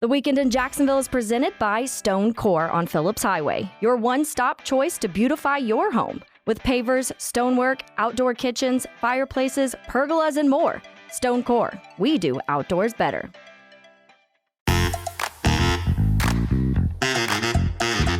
The Weekend in Jacksonville is presented by Stonecore on Phillips Highway, your one-stop choice to beautify your home. With pavers, stonework, outdoor kitchens, fireplaces, pergolas, and more. Stonecore, we do outdoors better.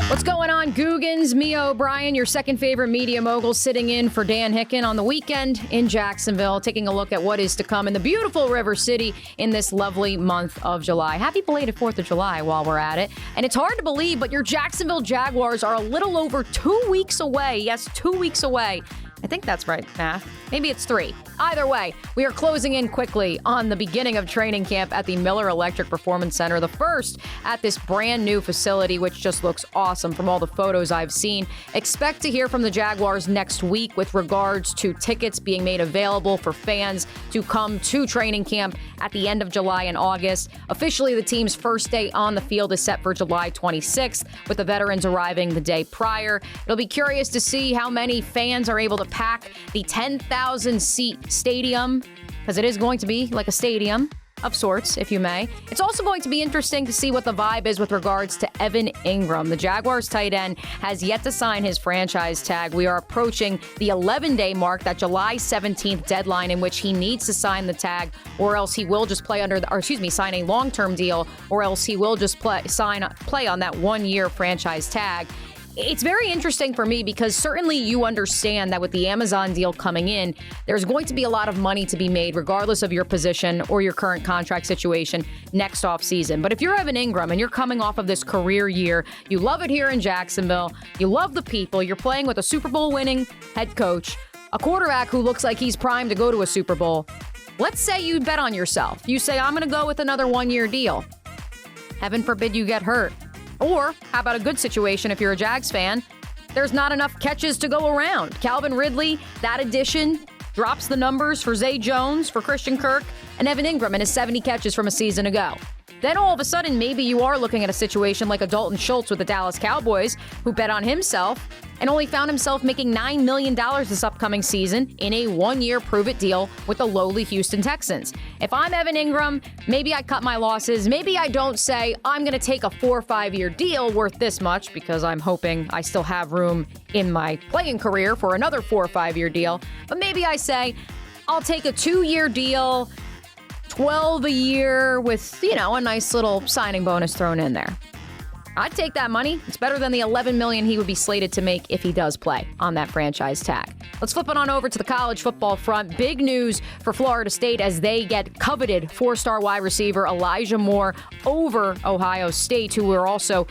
What's going on, Googans? Mia O'Brien, your second favorite media mogul, sitting in for Dan Hicken on the weekend in Jacksonville, taking a look at what is to come in the beautiful River City in this lovely month of July. Happy belated 4th of July while we're at it. And it's hard to believe, but your Jacksonville Jaguars are a little over 2 weeks away. Yes, 2 weeks away. I think that's right, math. Maybe it's 3. Either way, we are closing in quickly on the beginning of training camp at the Miller Electric Performance Center, the first at this brand new facility, which just looks awesome from all the photos I've seen. Expect to hear from the Jaguars next week with regards to tickets being made available for fans to come to training camp at the end of July and August. Officially, the team's first day on the field is set for July 26th, with the veterans arriving the day prior. It'll be curious to see how many fans are able to pack the 10,000-seat stadium, because it is going to be like a stadium of sorts, if you may. It's also going to be interesting to see what the vibe is with regards to Evan Engram. The Jaguars tight end has yet to sign his franchise tag. We are approaching the 11-day mark, that July 17th deadline in which he needs to sign the tag, or else he will just play sign a long-term deal, or else he will just play on that 1-year franchise tag. It's very interesting for me because certainly you understand that with the Amazon deal coming in, there's going to be a lot of money to be made regardless of your position or your current contract situation next offseason. But if you're Evan Engram and you're coming off of this career year, you love it here in Jacksonville, you love the people, you're playing with a Super Bowl winning head coach, a quarterback who looks like he's primed to go to a Super Bowl. Let's say you bet on yourself. You say, I'm going to go with another 1-year deal. Heaven forbid you get hurt. Or how about a good situation if you're a Jags fan? There's not enough catches to go around. Calvin Ridley, that addition, drops the numbers for Zay Jones, for Christian Kirk, and Evan Engram in his 70 catches from a season ago. Then all of a sudden, maybe you are looking at a situation like a Dalton Schultz with the Dallas Cowboys, who bet on himself and only found himself making $9 million this upcoming season in a 1-year prove-it deal with the lowly Houston Texans. If I'm Evan Engram, maybe I cut my losses. Maybe I don't say I'm going to take a 4 or 5-year deal worth this much because I'm hoping I still have room in my playing career for another 4 or 5-year deal. But maybe I say I'll take a 2-year deal, 12 a year with, a nice little signing bonus thrown in there. I'd take that money. It's better than the $11 million he would be slated to make if he does play on that franchise tag. Let's flip it on over to the college football front. Big news for Florida State as they get coveted 4-star wide receiver Elijah Moore over Ohio State, who were also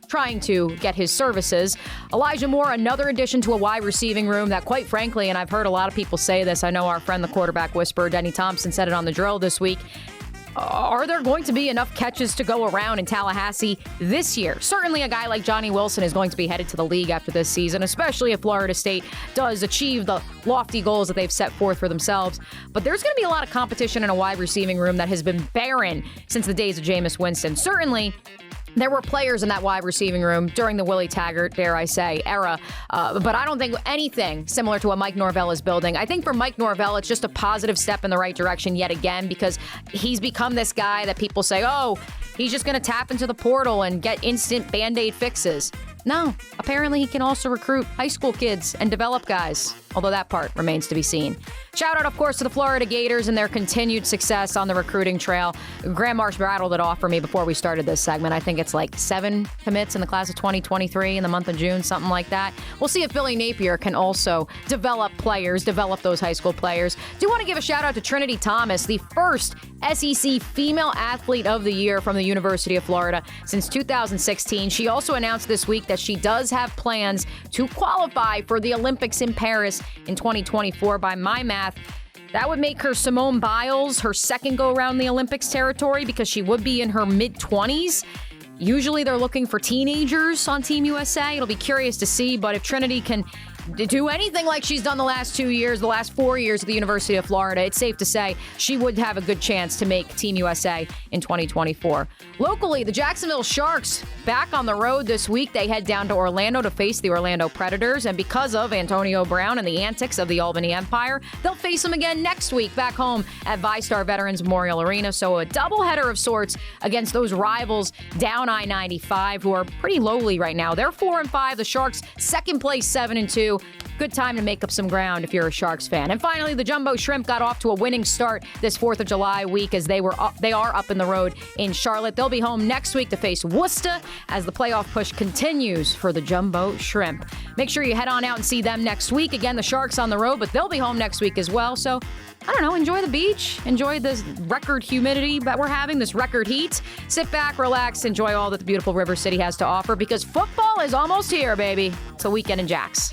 trying to get his services. Elijah Moore, another addition to a wide receiving room that, quite frankly, and I've heard a lot of people say this, I know our friend the quarterback whisperer, Denny Thompson, said it on the drill this week. Are there going to be enough catches to go around in Tallahassee this year? Certainly a guy like Johnny Wilson is going to be headed to the league after this season, especially if Florida State does achieve the lofty goals that they've set forth for themselves. But there's going to be a lot of competition in a wide receiving room that has been barren since the days of Jameis Winston. Certainly, there were players in that wide receiving room during the Willie Taggart, dare I say, era. But I don't think anything similar to what Mike Norvell is building. I think for Mike Norvell, it's just a positive step in the right direction yet again, because he's become this guy that people say, oh, he's just going to tap into the portal and get instant Band-Aid fixes. No, apparently he can also recruit high school kids and develop guys, although that part remains to be seen. Shout out, of course, to the Florida Gators and their continued success on the recruiting trail. Graham Marsh rattled it off for me before we started this segment. I think it's like 7 commits in the class of 2023 in the month of June, something like that. We'll see if Billy Napier can also develop those high school players. Do want to give a shout out to Trinity Thomas, the first SEC Female Athlete of the Year from the University of Florida since 2016. She also announced this week that she does have plans to qualify for the Olympics in Paris in 2024. By my math, that would make her Simone Biles, her second go-around the Olympics territory, because she would be in her mid-20s. Usually they're looking for teenagers on Team USA. It'll be curious to see, but if Trinity can do anything like she's done the last 2 years, the last 4 years at the University of Florida, it's safe to say she would have a good chance to make Team USA in 2024. Locally, the Jacksonville Sharks back on the road this week. They head down to Orlando to face the Orlando Predators, and because of Antonio Brown and the antics of the Albany Empire, they'll face them again next week back home at VyStar Veterans Memorial Arena. So a doubleheader of sorts against those rivals down I-95, who are pretty lowly right now. They're 4-5. The Sharks second place, 7-2. Good time to make up some ground if you're a Sharks fan. And finally, the Jumbo Shrimp got off to a winning start this 4th of July week as they are up in the road in Charlotte. They'll be home next week to face Worcester as the playoff push continues for the Jumbo Shrimp. Make sure you head on out and see them next week. Again, the Sharks on the road, but they'll be home next week as well. So, I don't know, enjoy the beach, enjoy this record humidity that we're having, this record heat. Sit back, relax, enjoy all that the beautiful River City has to offer because football is almost here, baby. It's a weekend in Jax.